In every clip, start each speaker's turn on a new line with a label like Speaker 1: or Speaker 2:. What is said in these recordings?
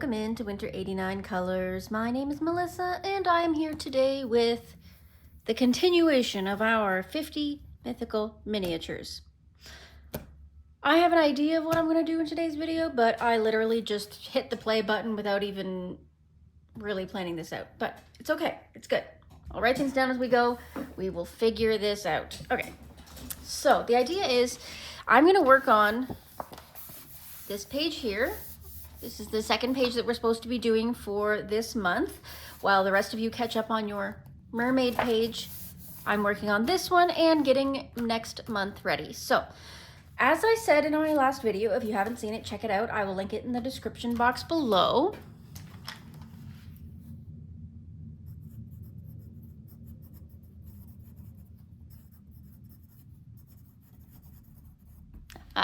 Speaker 1: welcome into Winter 89 Colors. My name is Melissa and I am here today with the continuation of our 50 mythical miniatures. I have an idea of what I'm going to do in today's video, but I literally just hit the play button without even really planning this out. But it's okay, it's good. I'll write things down as we go. We will figure this out. Okay, so the idea is I'm going to work on this page here. This is the second page that we're supposed to be doing for this month. While the rest of you catch up on your mermaid page, I'm working on this one and getting next month ready. So, as I said in my last video, if you haven't seen it, check it out. I will link it in the description box below.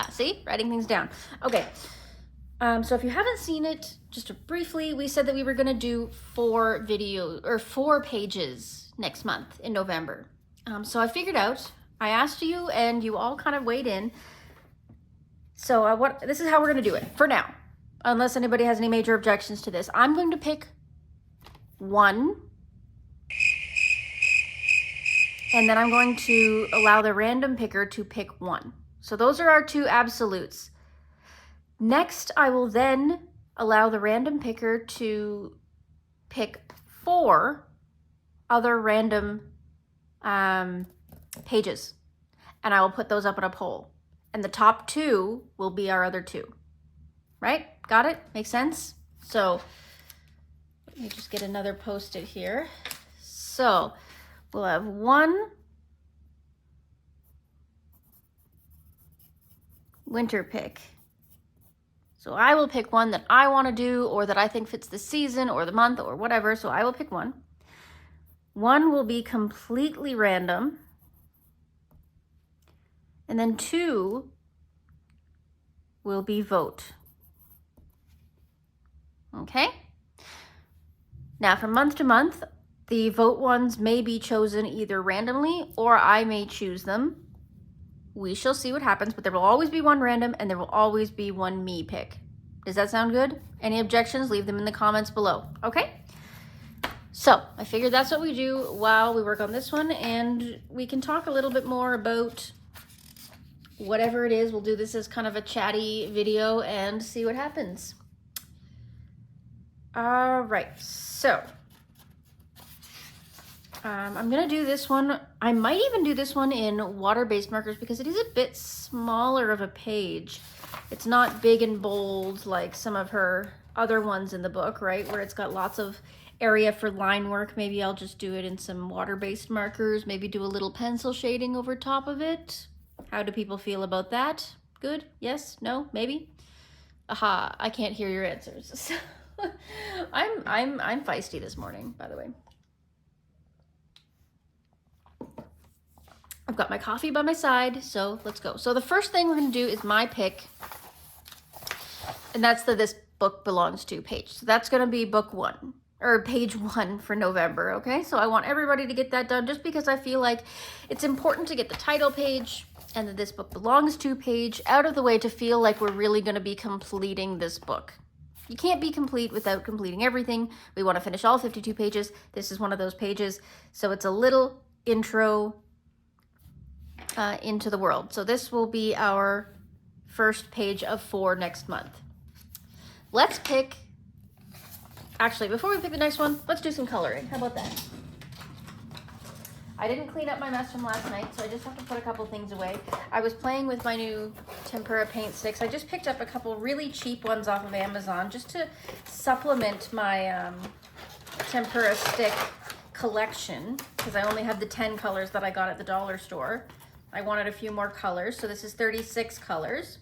Speaker 1: See? Writing things down. Okay. So if you haven't seen it, just briefly, we said that we were going to do 4 pages next month in November. So I figured out, I asked you and you all kind of weighed in. So this is how we're going to do it for now, unless anybody has any major objections to this. I'm going to pick 1, and then I'm going to allow the random picker to pick 1. So those are our 2 absolutes. Next, I will then allow the random picker to pick 4 other random pages, and I will put those up on a poll. And the top 2 will be our other 2. Right? Got it? Makes sense? So let me just get another Post-it here. So we'll have 1 winter pick. So I will pick one that I want to do, or that I think fits the season or the month or whatever. So I will pick 1. 1 will be completely random. And then 2 will be vote. Okay? Now from month to month, the vote ones may be chosen either randomly or I may choose them. We shall see what happens, but there will always be 1 random and there will always be 1 me pick. Does that sound good? Any objections? Leave them in the comments below, okay? So I figured that's what we do while we work on this one, and we can talk a little bit more about whatever it is. We'll do this as kind of a chatty video and see what happens. All right, so I'm gonna do this one. I might even do this one in water-based markers because it is a bit smaller of a page. It's not big and bold like some of her other ones in the book, right? Where it's got lots of area for line work. Maybe I'll just do it in some water-based markers, maybe do a little pencil shading over top of it. How do people feel about that? Good? Yes? No? Maybe? Aha, I can't hear your answers. I'm feisty this morning, by the way. I've got my coffee by my side, so let's go. So the first thing we're going to do is my pick, and that's the This Book Belongs To page. So that's going to be book 1, or page 1 for November, okay? So I want everybody to get that done just because I feel like it's important to get the title page and the This Book Belongs To page out of the way to feel like we're really going to be completing this book. You can't be complete without completing everything. We want to finish all 52 pages. This is one of those pages, so it's a little intro into the world. So this will be our first page of 4 next month. Let's pick, actually, before we pick the next one, let's do some coloring. How about that? I didn't clean up my mess from last night, so I just have to put a couple things away. I was playing with my new tempera paint sticks. I just picked up a couple really cheap ones off of Amazon just to supplement my tempera stick collection, because I only have the 10 colors that I got at the dollar store. I wanted a few more colors, so this is 36 colors.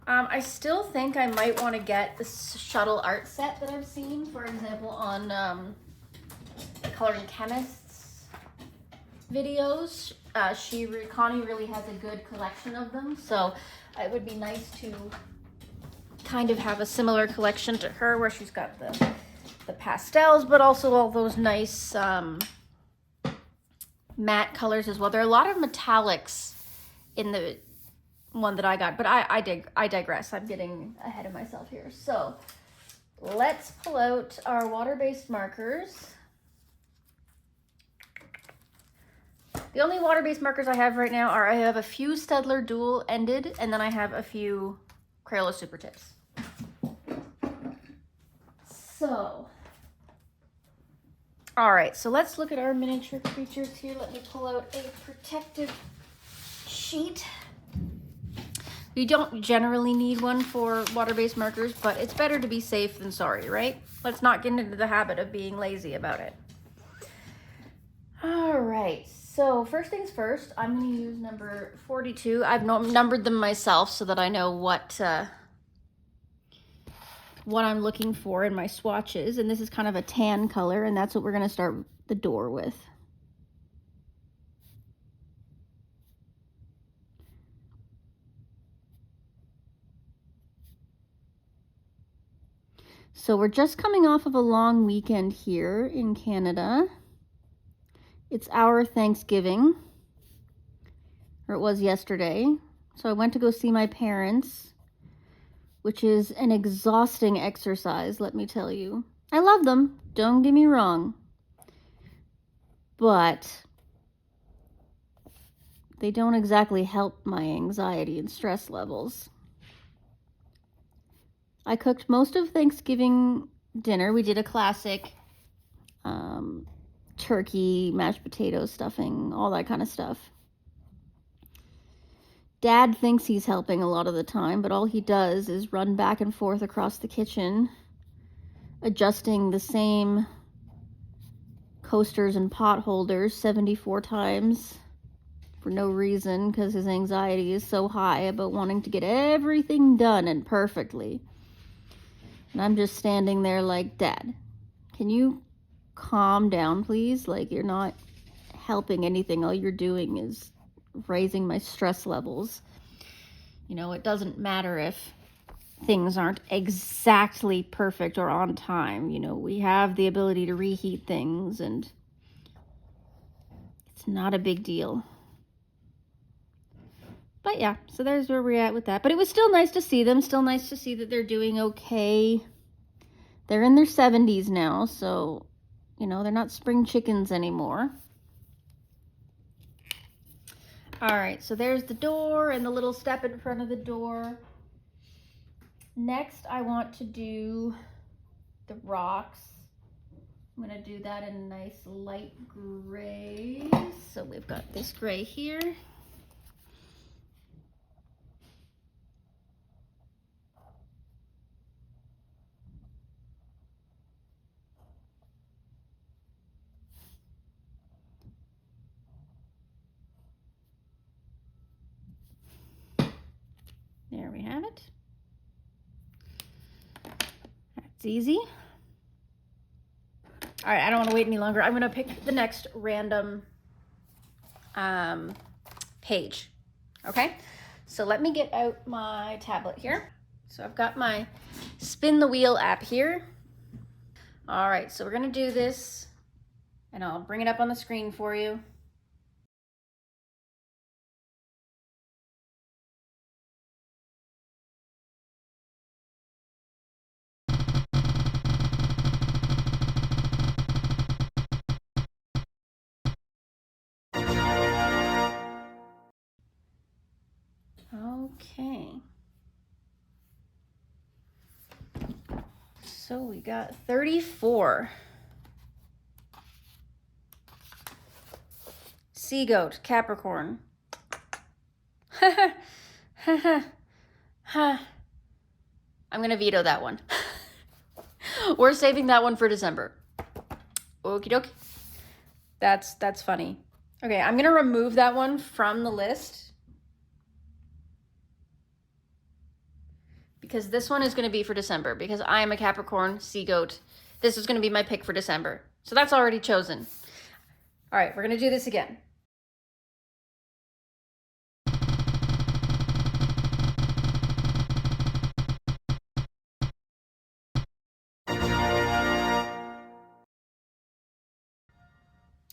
Speaker 1: I still think I might want to get the shuttle art set that I've seen, for example, on Coloring Chemists videos. Connie really has a good collection of them, so it would be nice to kind of have a similar collection to her, where she's got the pastels, but also all those nice matte colors as well. There are a lot of metallics in the one that I got, but I digress. I'm getting ahead of myself here. So Let's pull out our water-based markers. The only water-based markers I have right now are, I have a few Staedtler dual-ended, and then I have a few Crayola Super Tips. So, all right, so let's look at our miniature creatures here. Let me pull out a protective sheet. You don't generally need one for water-based markers, but it's better to be safe than sorry, right? Let's not get into the habit of being lazy about it. All right, so first things first, I'm going to use number 42. I've numbered them myself so that I know what I'm looking for in my swatches, and this is kind of a tan color, and that's what we're going to start the door with. So we're just coming off of a long weekend here in Canada. It's our Thanksgiving, or it was yesterday. So I went to go see my parents, which is an exhausting exercise, let me tell you. I love them, don't get me wrong, but they don't exactly help my anxiety and stress levels. I cooked most of Thanksgiving dinner. We did a classic turkey, mashed potatoes, stuffing, all that kind of stuff. Dad thinks he's helping a lot of the time, but all he does is run back and forth across the kitchen, adjusting the same coasters and pot holders 74 times for no reason, because his anxiety is so high about wanting to get everything done and perfectly. And I'm just standing there like, Dad, can you calm down, please? Like, you're not helping anything. All you're doing is raising my stress levels. You know, it doesn't matter if things aren't exactly perfect or on time. You know, we have the ability to reheat things, and it's not a big deal. But yeah, so there's where we're at with that. But it was still nice to see them. Still nice to see that they're doing okay. They're in their 70s now, so, you know, they're not spring chickens anymore. All right, so there's the door and the little step in front of the door. Next, I want to do the rocks. I'm gonna do that in a nice light gray. So we've got this gray here. There we have it. That's easy. All right, I don't want to wait any longer. I'm going to pick the next random page. Okay, so let me get out my tablet here. So I've got my spin the wheel app here. All right, so we're going to do this, and I'll bring it up on the screen for you. Okay. So we got 34. Sea goat, Capricorn. I'm gonna veto that one. We're saving that one for December. Okie dokie. That's funny. Okay, I'm gonna remove that one from the list, because this one is going to be for December, because I am a Capricorn sea goat. This is going to be my pick for December. So that's already chosen. All right, we're going to do this again.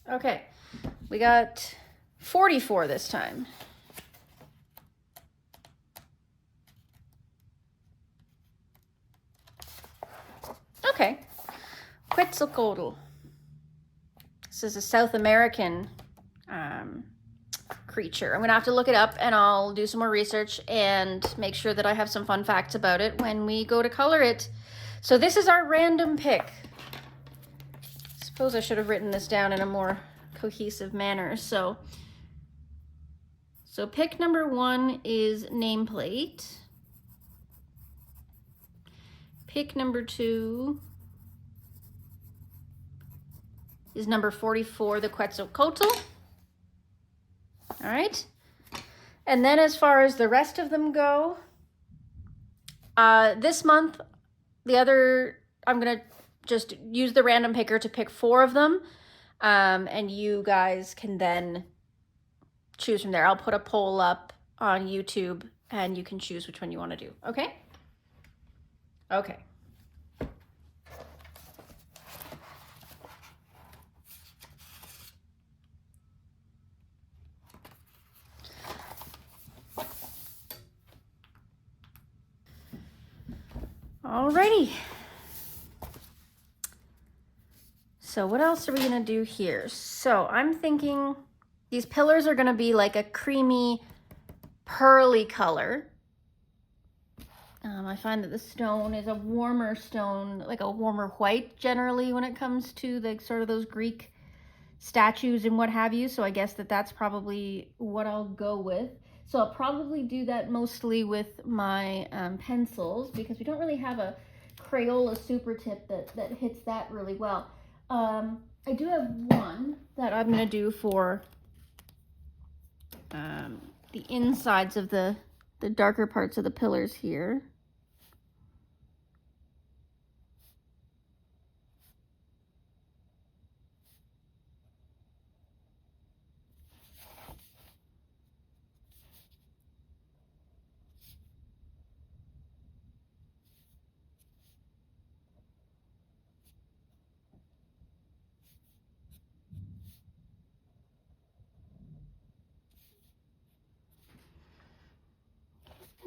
Speaker 1: Okay, we got 44 this time. Quetzalcoatl. This is a South American creature. I'm gonna have to look it up and I'll do some more research and make sure that I have some fun facts about it when we go to color it. So this is our random pick. I suppose I should have written this down in a more cohesive manner. So pick number 1 is Nameplate. Pick number 2 is number 44, the Quetzalcoatl. All right. And then as far as the rest of them go, this month, I'm going to just use the random picker to pick 4 of them. And you guys can then choose from there. I'll put a poll up on YouTube and you can choose which one you want to do. Okay? Okay. Alrighty. So what else are we gonna do here? So I'm thinking these pillars are gonna be like a creamy, pearly color. I find that the stone is a warmer stone, like a warmer white generally when it comes to the sort of those Greek statues and what have you. So I guess that's probably what I'll go with. So I'll probably do that mostly with my pencils because we don't really have a Crayola super tip that hits that really well. I do have one that I'm going to do for the insides of the darker parts of the pillars here.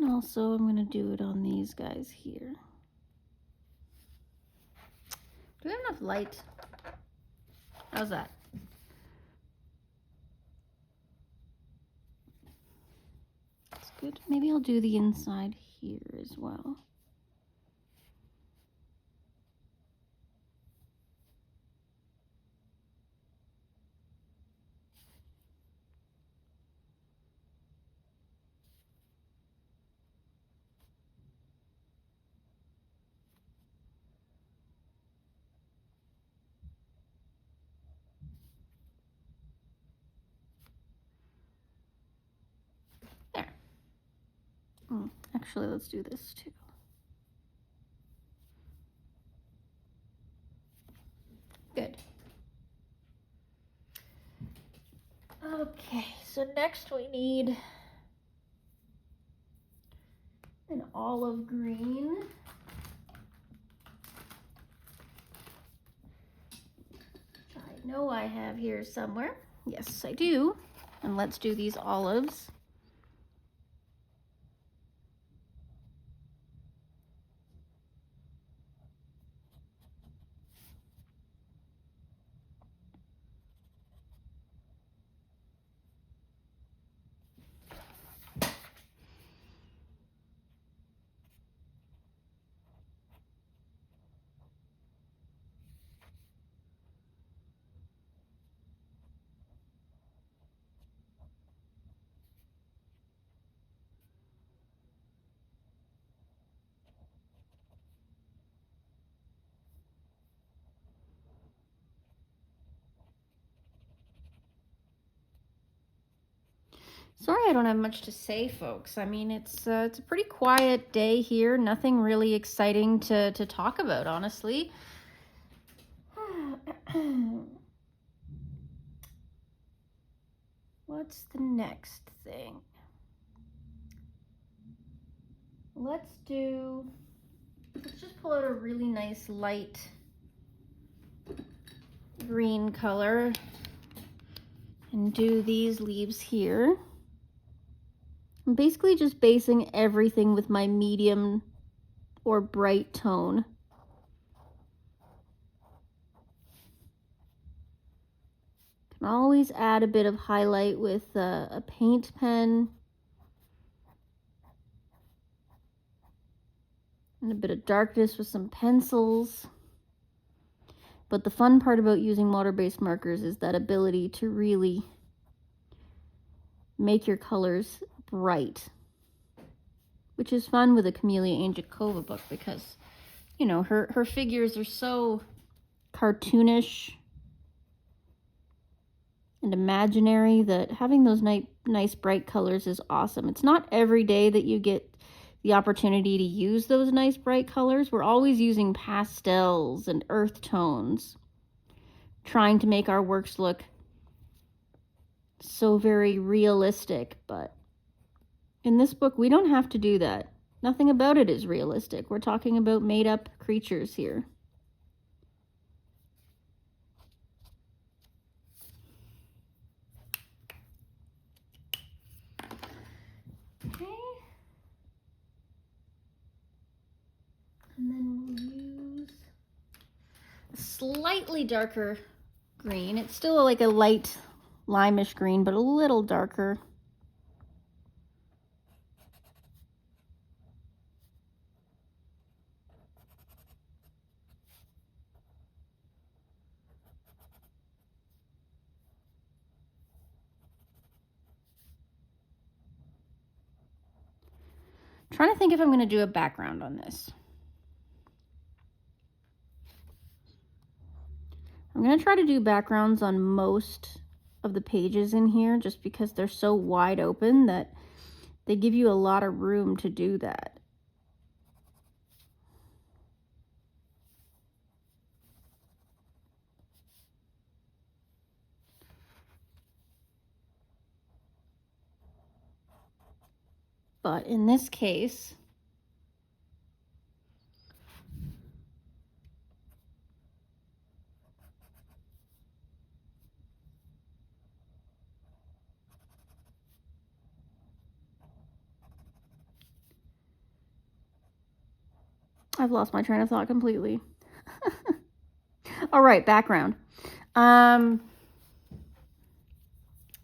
Speaker 1: And also I'm going to do it on these guys here. Do we have enough light? How's that? That's good. Maybe I'll do the inside here as well. There. Actually, let's do this too. Good. Okay, so next we need an olive green. Which I know I have here somewhere. Yes, I do. And let's do these olives. Sorry I don't have much to say, folks. I mean, it's a pretty quiet day here. Nothing really exciting to talk about, honestly. What's the next thing? Let's just pull out a really nice light green color and do these leaves here. I'm basically just basing everything with my medium or bright tone. Always add a bit of highlight with a paint pen. And a bit of darkness with some pencils. But the fun part about using water-based markers is that ability to really make your colors bright. Which is fun with a Kameliya Angelkova book because, you know, her figures are so cartoonish and imaginary that having those nice bright colors is awesome. It's not every day that you get the opportunity to use those nice bright colors. We're always using pastels and earth tones, trying to make our works look so very realistic, but in this book we don't have to do that. Nothing about it is realistic. We're talking about made-up creatures here. Okay. And then we'll use a slightly darker green. It's still like a light limeish green, but a little darker. Trying to think if I'm going to do a background on this. I'm going to try to do backgrounds on most of the pages in here just because they're so wide open that they give you a lot of room to do that. But in this case, I've lost my train of thought completely. All right, background.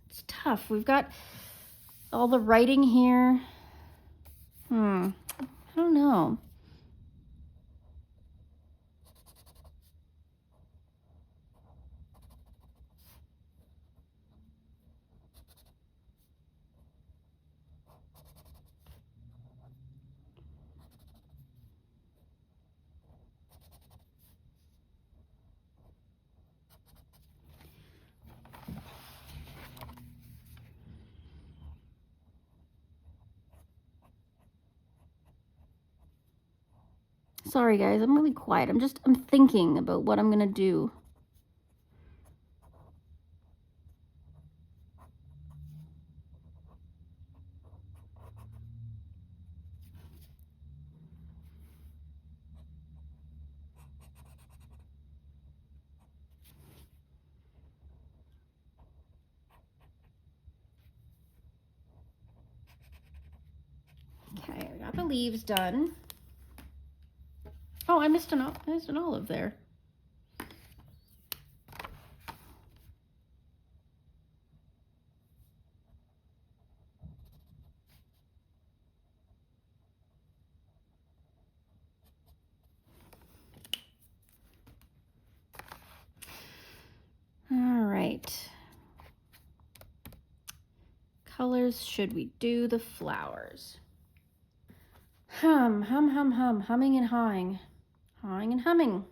Speaker 1: It's tough. We've got all the writing here. I don't know. Sorry guys, I'm really quiet. I'm thinking about what I'm gonna do. Okay, I got the leaves done. Oh, I missed an olive there. All right. Colors, should we do the flowers? Hum, hum, hum, hum, humming and hawing. Hawing and humming.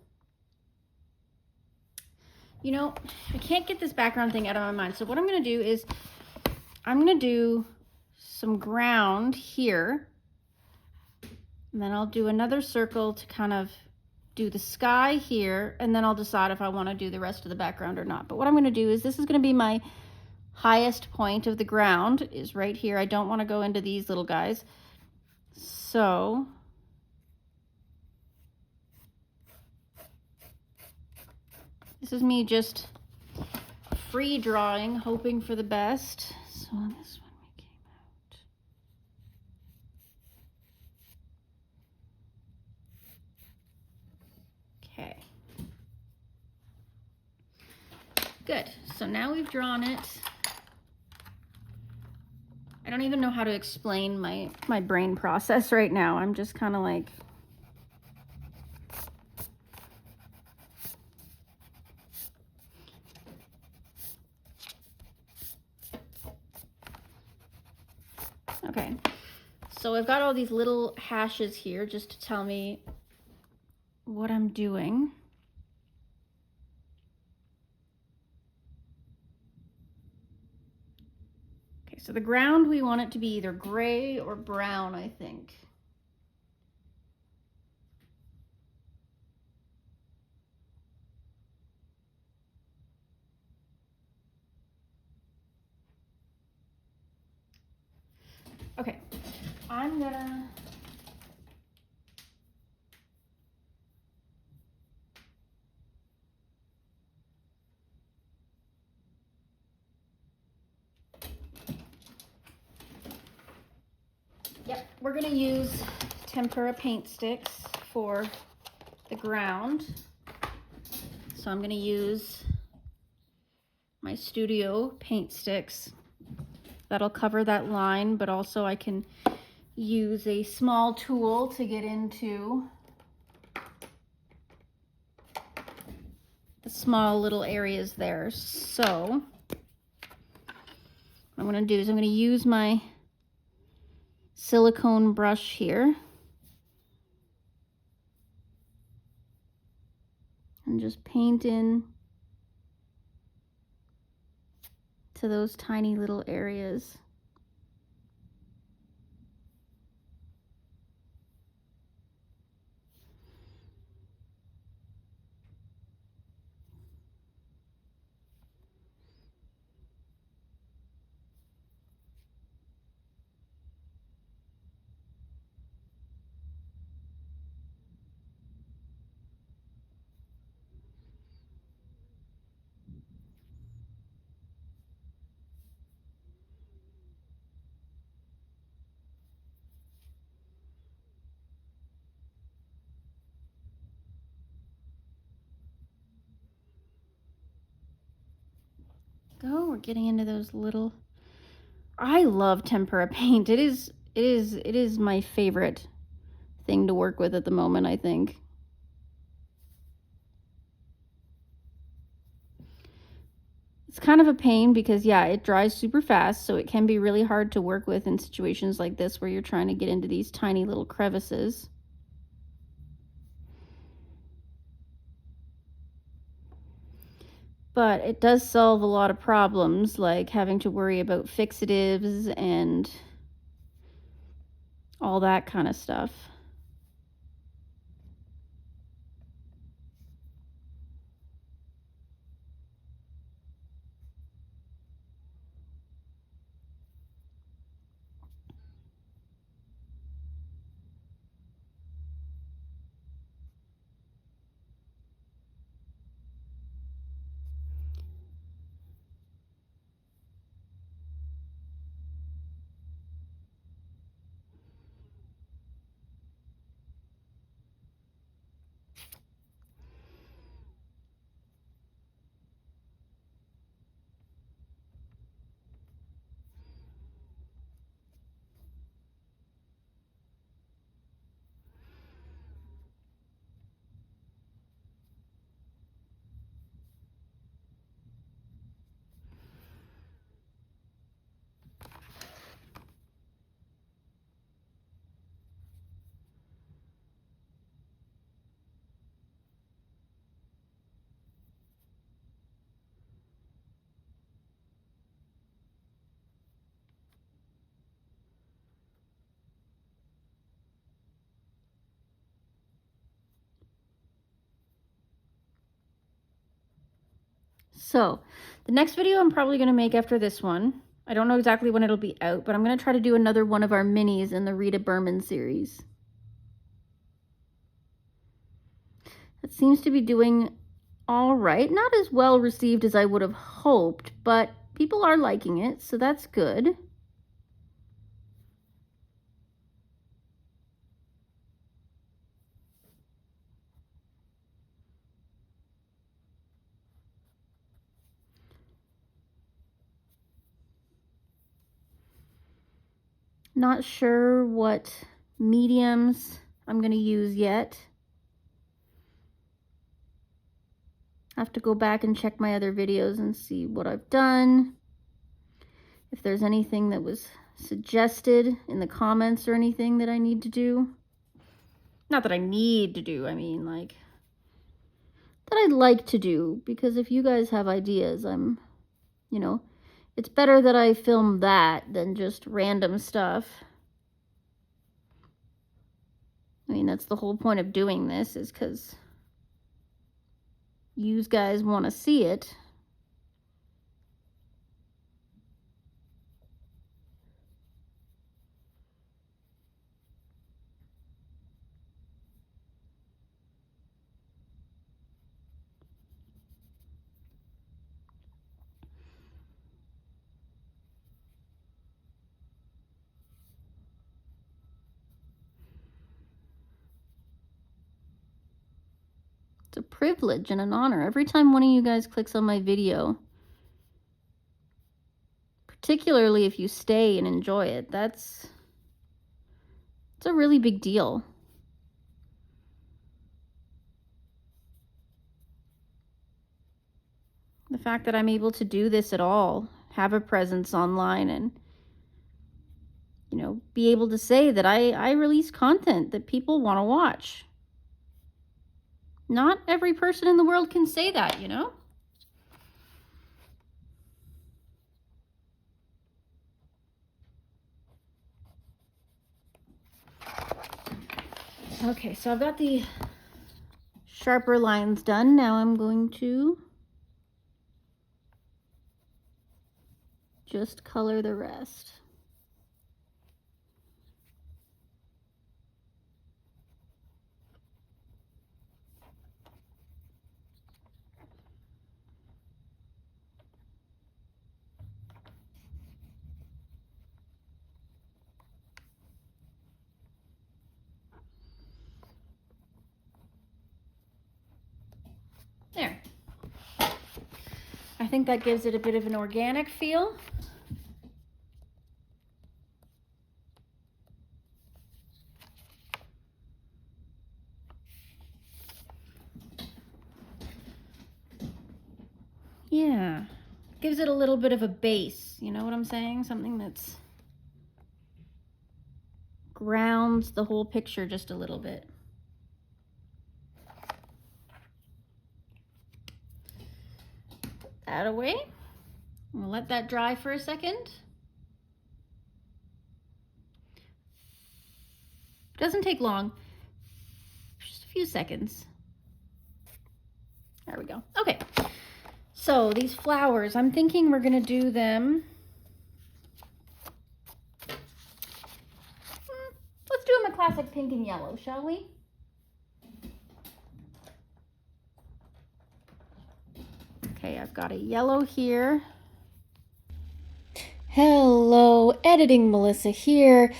Speaker 1: You know, I can't get this background thing out of my mind. So what I'm going to do is I'm going to do some ground here. And then I'll do another circle to kind of do the sky here. And then I'll decide if I want to do the rest of the background or not. But what I'm going to do is this is going to be my highest point of the ground is right here. I don't want to go into these little guys. So this is me just free drawing, hoping for the best. So on this one we came out. Okay. Good. So now we've drawn it. I don't even know how to explain my brain process right now. I'm just kind of like, okay. So I've got all these little hashes here just to tell me what I'm doing. Okay, so the ground, we want it to be either gray or brown, I think. Okay, I'm gonna we're gonna use tempera paint sticks for the ground. So I'm gonna use my studio paint sticks. That'll cover that line, but also I can use a small tool to get into the small little areas there. So what I'm gonna do is I'm gonna use my silicone brush here and just paint in to those tiny little areas. Go, we're getting into those little, I love tempera paint. It is my favorite thing to work with at the moment, I think. It's kind of a pain because, yeah, it dries super fast, so it can be really hard to work with in situations like this where you're trying to get into these tiny little crevices. But it does solve a lot of problems, like having to worry about fixatives and all that kind of stuff. So the next video I'm probably going to make after this one, I don't know exactly when it'll be out, but I'm going to try to do another one of our minis in the Rita Berman series. It seems to be doing all right. Not as well received as I would have hoped, but people are liking it, so that's good. Not sure what mediums I'm going to use yet. I have to go back and check my other videos and see what I've done. If there's anything that was suggested in the comments or anything that I need to do. Not that I need to do, I mean like that I'd like to do, because if you guys have ideas, I'm, you know, it's better that I film that than just random stuff. I mean, that's the whole point of doing this, is because you guys want to see it. It's a privilege and an honor. Every time one of you guys clicks on my video, particularly if you stay and enjoy it, it's a really big deal. The fact that I'm able to do this at all, have a presence online, and, you know, be able to say that I release content that people want to watch. Not every person in the world can say that, you know? Okay, so I've got the sharper lines done. Now I'm going to just color the rest. There. I think that gives it a bit of an organic feel. Yeah, gives it a little bit of a base, you know what I'm saying? Something that's grounds the whole picture just a little bit. Put that away. We'll let that dry for a second. Doesn't take long, just a few seconds. There we go. Okay, so these flowers, I'm thinking we're gonna do them. Let's do them a classic pink and yellow, shall we? Okay, I've got a yellow here. Hello, editing Melissa here.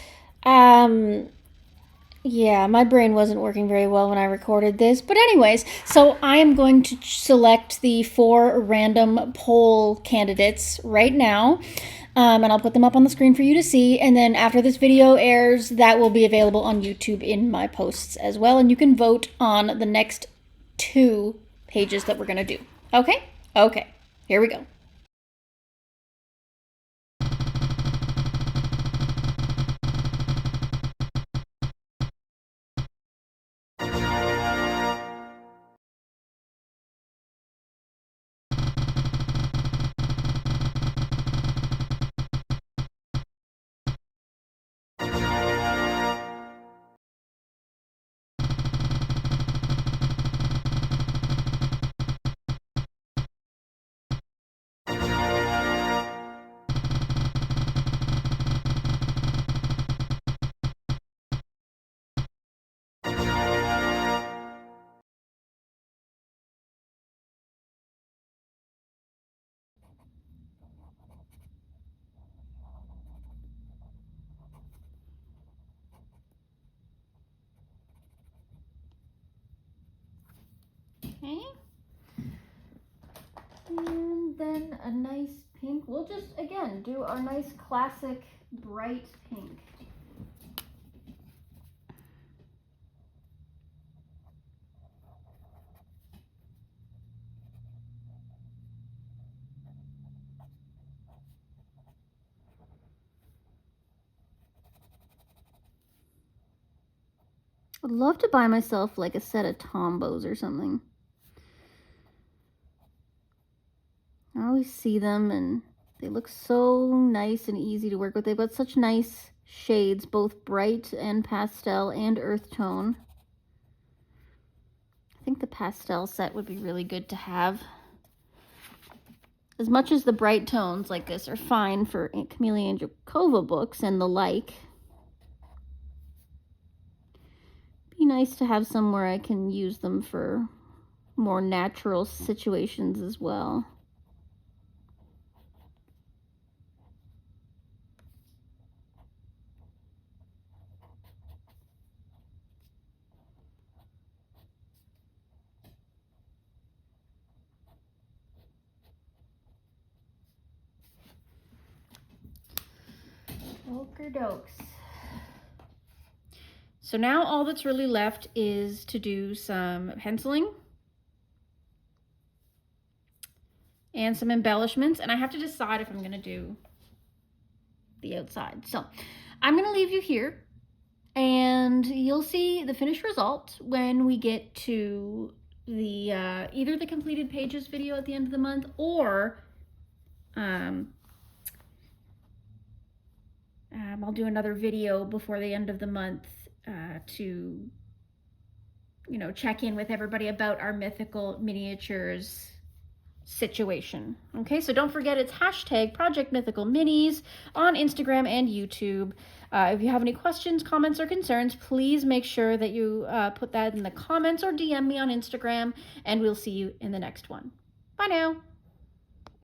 Speaker 1: Yeah, my brain wasn't working very well when I recorded this. But anyways, so I am going to select the 4 random poll candidates right now. And I'll put them up on the screen for you to see. And then after this video airs, that will be available on YouTube in my posts as well. And you can vote on the next 2 pages that we're going to do. Okay? Okay. Here we go. Okay. And then a nice pink. We'll just, again, do our nice classic bright pink. I'd love to buy myself like a set of Tombos or something. I always see them and they look so nice and easy to work with. They've got such nice shades, both bright and pastel and earth tone. I think the pastel set would be really good to have. As much as the bright tones like this are fine for Kameliya Angelkova books and the like, it'd be nice to have somewhere I can use them for more natural situations as well. Okey-dokes. So now all that's really left is to do some penciling and some embellishments, and I have to decide if I'm going to do the outside. So I'm going to leave you here, and you'll see the finished result when we get to the either the completed pages video at the end of the month, or I'll do another video before the end of the month to, you know, check in with everybody about our mythical miniatures situation. Okay, so don't forget it's hashtag Project Mythical Minis on Instagram and YouTube. If you have any questions, comments, or concerns, please make sure that you put that in the comments or DM me on Instagram, and we'll see you in the next one. Bye now.